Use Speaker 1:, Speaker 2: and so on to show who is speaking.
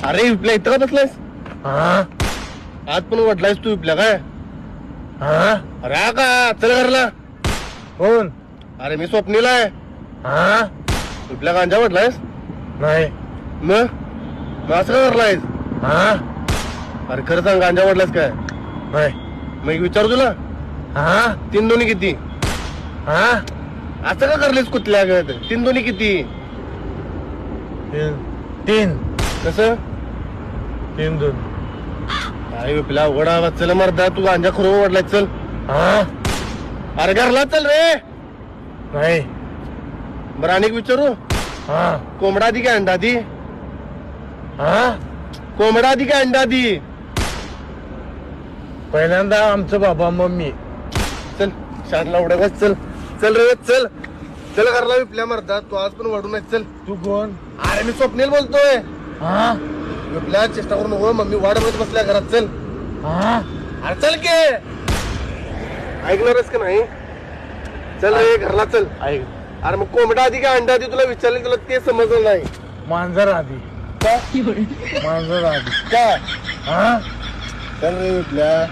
Speaker 1: अरे विपल्या इथं का बसलायस?
Speaker 2: हा
Speaker 1: आज पण वडलायस तू विपल्या काय?
Speaker 2: हा
Speaker 1: अरे हा का चल घरला.
Speaker 2: कोण?
Speaker 1: अरे मी स्वप्नीला आहे.
Speaker 2: हा
Speaker 1: विपल्या गांजा वडलायस?
Speaker 2: नाही.
Speaker 1: मग असं का करलायस?
Speaker 2: हा
Speaker 1: अरे खरं सांग गांजा वडलायस काय?
Speaker 2: नाही.
Speaker 1: मग एक विचारू तुला,
Speaker 2: हा
Speaker 1: 3 दोन्ही किती?
Speaker 2: हा
Speaker 1: असं का करलेस कुठल्या गत? 3 दोन्ही किती?
Speaker 2: 3
Speaker 1: कसं?
Speaker 2: 3 2.
Speaker 1: काय विपल्या अवघड आवाज. चल मरदा तू गांजा खरं वडलाय चल.
Speaker 2: हा
Speaker 1: अरे घरला चल रे.
Speaker 2: नाही.
Speaker 1: बरं अनेक विचारू,
Speaker 2: हा
Speaker 1: कोंबडा आधी काय अंडा आधी?
Speaker 2: हा
Speaker 1: कोंबडा आधी काय अंडा आधी?
Speaker 2: पहिल्यांदा आमचं बाबा मम्मी.
Speaker 1: चल शाळेला उड्या बस. चल चल रे चल. चल घरला विपल्या मरदा तू आज पण वडून चल.
Speaker 2: तू कोण?
Speaker 1: अरे मी स्वप्नील बोलतोय.
Speaker 2: हा
Speaker 1: विपल्या चेष्टा करू नको. मम्मी वाट बघत बसल्या घरात. चल.
Speaker 2: हा
Speaker 1: अरे चल के. ऐकणारच का नाही? चल रे घरला चल.
Speaker 2: ऐक.
Speaker 1: अरे मग कोंबडा आधी काय अंडा आधी तुला विचारलं तुला ते समजलं नाही
Speaker 2: मांजर आधी.
Speaker 1: का?
Speaker 2: मांजर आधी.
Speaker 1: का?
Speaker 2: हा
Speaker 1: चल रे विपल्या.